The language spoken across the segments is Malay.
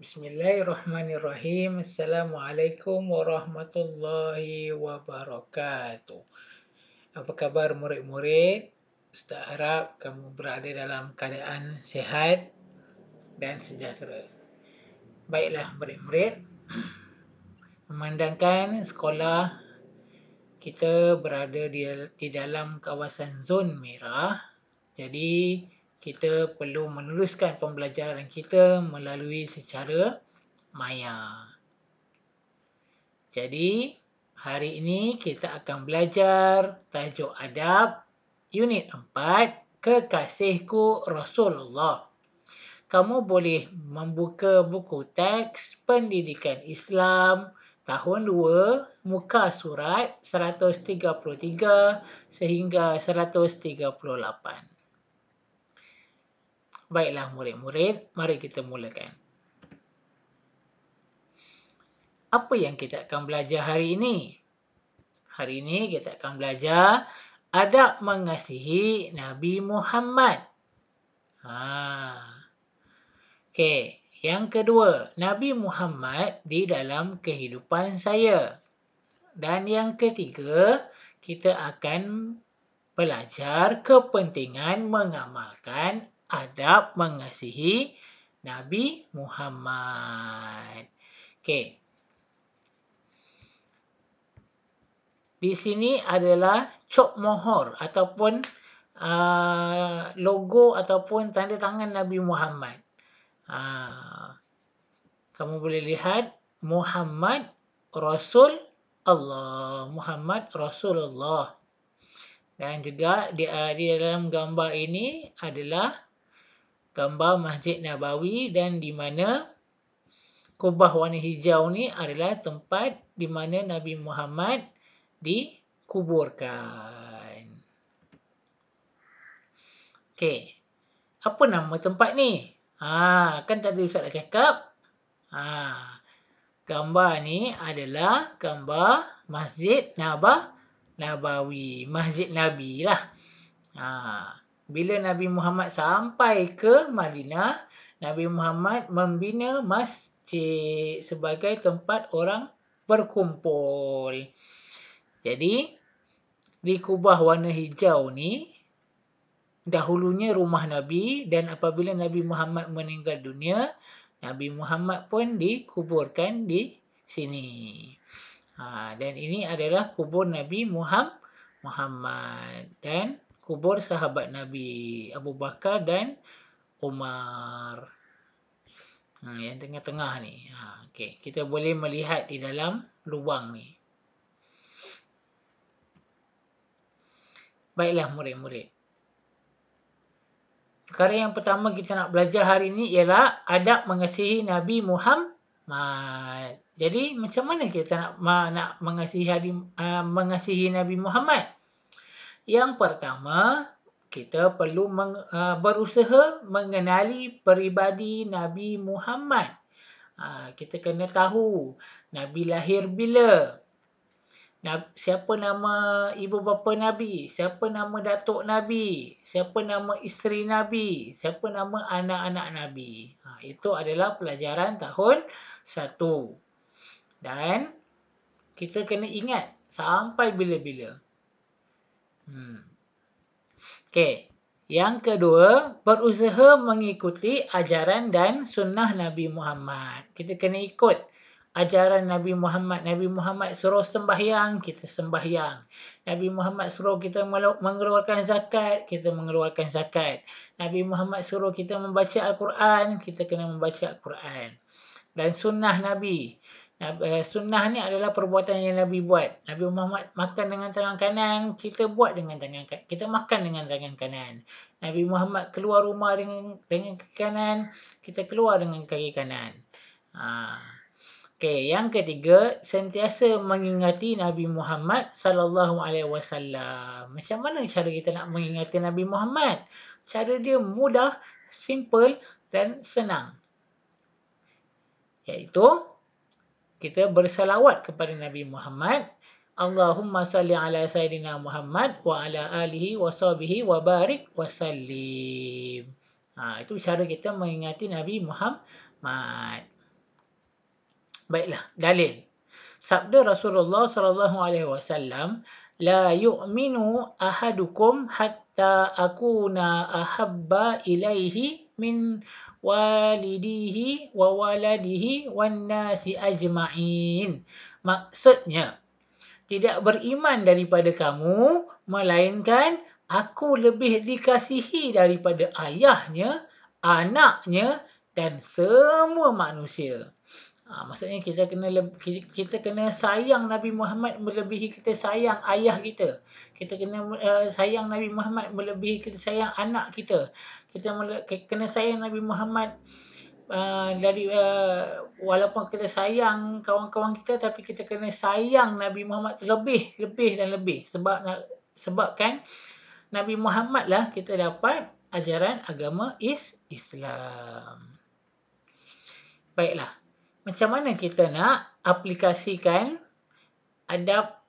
Bismillahirrahmanirrahim. Assalamualaikum warahmatullahi wabarakatuh. Apa khabar murid-murid? Ustaz harap kamu berada dalam keadaan sihat dan sejahtera. Baiklah murid-murid, memandangkan sekolah kita berada di dalam kawasan zon merah, jadi kita perlu meneruskan pembelajaran kita melalui secara maya. Jadi, hari ini kita akan belajar tajuk adab unit 4, Kekasihku Rasulullah. Kamu boleh membuka buku teks Pendidikan Islam tahun 2, muka surat 133 sehingga 138. Baiklah murid-murid, mari kita mulakan. Apa yang kita akan belajar hari ini? Hari ini kita akan belajar adab mengasihi Nabi Muhammad. Okey, yang kedua, Nabi Muhammad di dalam kehidupan saya. Dan yang ketiga, kita akan belajar kepentingan mengamalkan adab mengasihi Nabi Muhammad. Okey. Di sini adalah cop mohor ataupun logo ataupun tanda tangan Nabi Muhammad. Kamu boleh lihat Muhammad Rasul Allah. Muhammad Rasulullah. Dan juga di dalam gambar ini adalah gambar Masjid Nabawi, dan di mana kubah warna hijau ni adalah tempat di mana Nabi Muhammad dikuburkan. Okey. Apa nama tempat ni? Kan tadi Ustaz dah cakap. Gambar ni adalah gambar Masjid Nabawi. Masjid Nabi lah. Bila Nabi Muhammad sampai ke Madinah, Nabi Muhammad membina masjid sebagai tempat orang berkumpul. Jadi, di kubah warna hijau ni, dahulunya rumah Nabi, dan apabila Nabi Muhammad meninggal dunia, Nabi Muhammad pun dikuburkan di sini. Dan ini adalah kubur Nabi Muhammad dan kubur sahabat Nabi Abu Bakar dan Umar. Yang tengah-tengah ni. Okey, kita boleh melihat di dalam lubang ni. Baiklah murid-murid. Perkara yang pertama kita nak belajar hari ini ialah adab mengasihi Nabi Muhammad. Jadi macam mana kita nak mengasihi Nabi Muhammad? Yang pertama, kita perlu berusaha mengenali peribadi Nabi Muhammad. Kita kena tahu Nabi lahir bila, siapa nama ibu bapa Nabi, siapa nama datuk Nabi, siapa nama isteri Nabi, siapa nama anak-anak Nabi. Itu adalah pelajaran tahun 1. Dan kita kena ingat sampai bila-bila. Okey. Yang kedua, berusaha mengikuti ajaran dan sunnah Nabi Muhammad. Kita kena ikut ajaran Nabi Muhammad. Nabi Muhammad suruh sembahyang, kita sembahyang. Nabi Muhammad suruh kita mengeluarkan zakat, kita mengeluarkan zakat. Nabi Muhammad suruh kita membaca Al-Quran, kita kena membaca Al-Quran. Dan sunnah Nabi. Sunnah ni adalah perbuatan yang Nabi buat. Nabi Muhammad makan dengan tangan kanan, kita buat dengan tangan kanan. Kita makan dengan tangan kanan. Nabi Muhammad keluar rumah dengan kaki kanan, kita keluar dengan kaki kanan. Okey, yang ketiga, sentiasa mengingati Nabi Muhammad sallallahu alaihi wasallam. Macam mana cara kita nak mengingati Nabi Muhammad? Cara dia mudah, simple dan senang. Iaitu kita bersalawat kepada Nabi Muhammad. Allahumma salli ala Sayyidina Muhammad wa ala alihi wa sahbihi wa barik wa sallim. Itu cara kita mengingati Nabi Muhammad. Baiklah, dalil. Sabda Rasulullah SAW, la yu'minu ahadukum hatta akuna ahabba ilaihi min walidihi wa waladihi wan nasi ajma'in. Maksudnya, tidak beriman daripada kamu, melainkan aku lebih dikasihi daripada ayahnya, anaknya dan semua manusia. Maksudnya kita kena sayang Nabi Muhammad melebihi kita sayang ayah kita. Kita kena sayang Nabi Muhammad melebihi kita sayang anak kita. Kita kena sayang Nabi Muhammad walaupun kita sayang kawan-kawan kita, tapi kita kena sayang Nabi Muhammad lebih dan lebih, sebabkan Nabi Muhammad lah kita dapat ajaran agama Islam. Baiklah, macam mana kita nak aplikasikan adab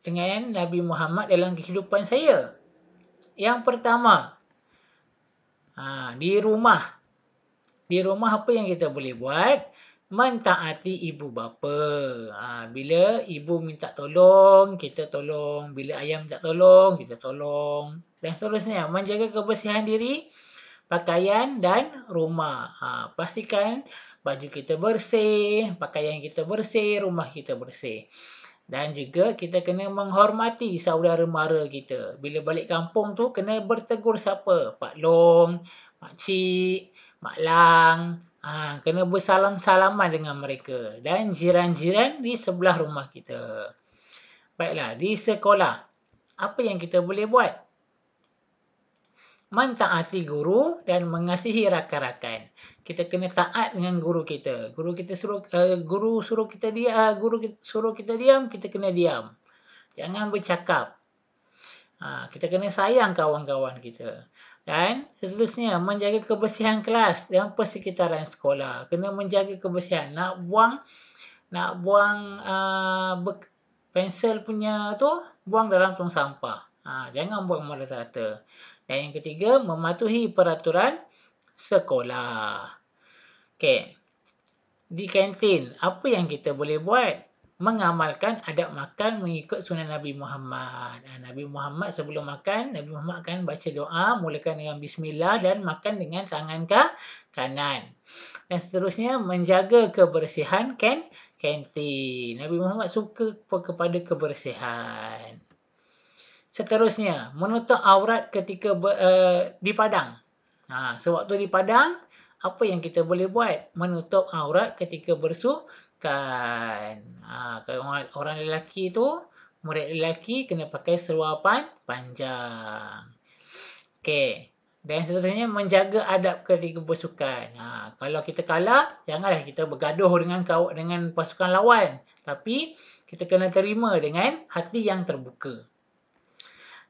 dengan Nabi Muhammad dalam kehidupan saya? Yang pertama, di rumah. Di rumah apa yang kita boleh buat? Mentaati ibu bapa. Bila ibu minta tolong, kita tolong. Bila ayah minta tolong, kita tolong. Dan seterusnya, menjaga kebersihan diri, pakaian dan rumah. Pastikan baju kita bersih, pakaian kita bersih, rumah kita bersih. Dan juga kita kena menghormati saudara mara kita. Bila balik kampung tu, kena bertegur sapa? Pak Long, Mak Cik, Mak Lang. Kena bersalam-salaman dengan mereka. Dan jiran-jiran di sebelah rumah kita. Baiklah, di sekolah, apa yang kita boleh buat? Mentaati guru dan mengasihi rakan-rakan. Kita kena taat dengan guru kita. Guru suruh kita diam, kita kena diam. Jangan bercakap. Kita kena sayang kawan-kawan kita. Dan seterusnya, menjaga kebersihan kelas dan persekitaran sekolah. Kena menjaga kebersihan. Nak buang pensel punya tu, buang dalam tong sampah. Jangan buang merata-rata. Dan yang ketiga, mematuhi peraturan sekolah. Okey. Di kantin, apa yang kita boleh buat? Mengamalkan adab makan mengikut sunnah Nabi Muhammad. Nabi Muhammad sebelum makan, Nabi Muhammad akan baca doa, mulakan dengan bismillah dan makan dengan tangan kanan. Dan seterusnya, menjaga kebersihan kantin. Nabi Muhammad suka kepada kebersihan. Seterusnya, menutup aurat ketika di padang. Sewaktu di padang, apa yang kita boleh buat? Menutup aurat ketika bersukan. Kalau orang lelaki tu, murid lelaki kena pakai seluar panjang. Okey. Dan seterusnya, menjaga adab ketika bersukan. Kalau kita kalah, janganlah kita bergaduh dengan pasukan lawan. Tapi, kita kena terima dengan hati yang terbuka.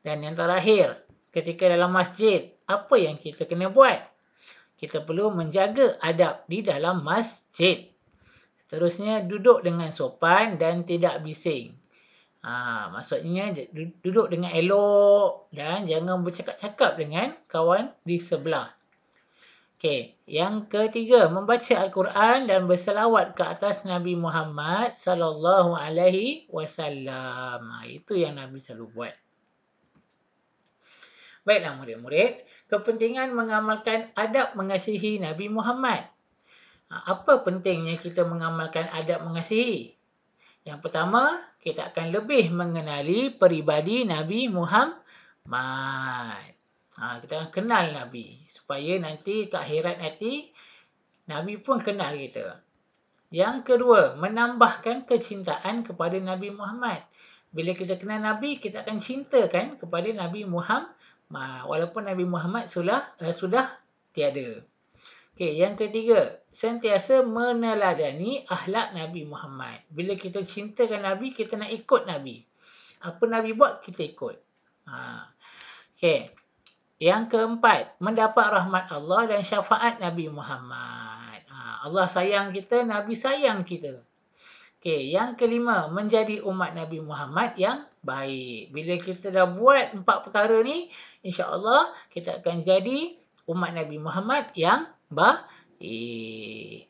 Dan yang terakhir, ketika dalam masjid, apa yang kita kena buat? Kita perlu menjaga adab di dalam masjid. Seterusnya, duduk dengan sopan dan tidak bising. Maksudnya, duduk dengan elok dan jangan bercakap-cakap dengan kawan di sebelah. Okey, yang ketiga, membaca Al-Quran dan berselawat ke atas Nabi Muhammad SAW. Itu yang Nabi selalu buat. Baiklah murid-murid, kepentingan mengamalkan adab mengasihi Nabi Muhammad. Apa pentingnya kita mengamalkan adab mengasihi? Yang pertama, kita akan lebih mengenali peribadi Nabi Muhammad. Kita akan kenal Nabi. Supaya nanti ke akhirat nanti, Nabi pun kenal kita. Yang kedua, menambahkan kecintaan kepada Nabi Muhammad. Bila kita kenal Nabi, kita akan cintakan kepada Nabi Muhammad. Walaupun Nabi Muhammad sudah tiada. Okey, yang ketiga, sentiasa meneladani akhlak Nabi Muhammad. Bila kita cintakan Nabi, kita nak ikut Nabi. Apa Nabi buat, kita ikut. Okey. Yang keempat, mendapat rahmat Allah dan syafaat Nabi Muhammad. Allah sayang kita, Nabi sayang kita. Okey, yang kelima, menjadi umat Nabi Muhammad yang baik. Bila kita dah buat 4 perkara ni, insya-Allah kita akan jadi umat Nabi Muhammad yang baik.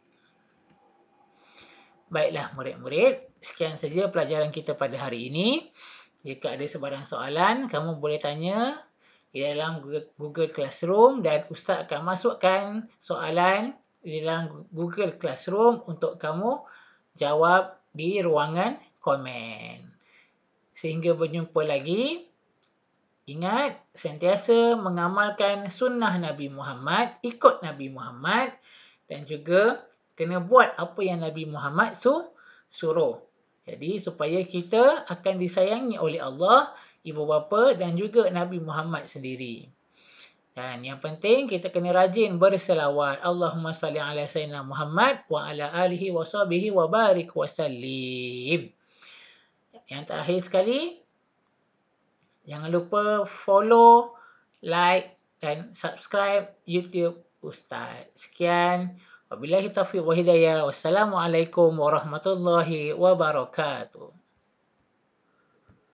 Baiklah murid-murid, sekian saja pelajaran kita pada hari ini. Jika ada sebarang soalan, kamu boleh tanya di dalam Google Classroom dan Ustaz akan masukkan soalan di dalam Google Classroom untuk kamu jawab di ruangan komen. Sehingga berjumpa lagi, ingat sentiasa mengamalkan sunnah Nabi Muhammad, ikut Nabi Muhammad dan juga kena buat apa yang Nabi Muhammad suruh. Jadi supaya kita akan disayangi oleh Allah, ibu bapa dan juga Nabi Muhammad sendiri. Dan yang penting kita kena rajin berselawat. Allahumma salli ala sayyidina Muhammad wa ala alihi wa sahbihi wa barik wa sallim. Yang terakhir sekali, jangan lupa follow, like dan subscribe YouTube Ustaz. Sekian. Wabillahi taufiq wa hidayah. Wassalamualaikum warahmatullahi wabarakatuh.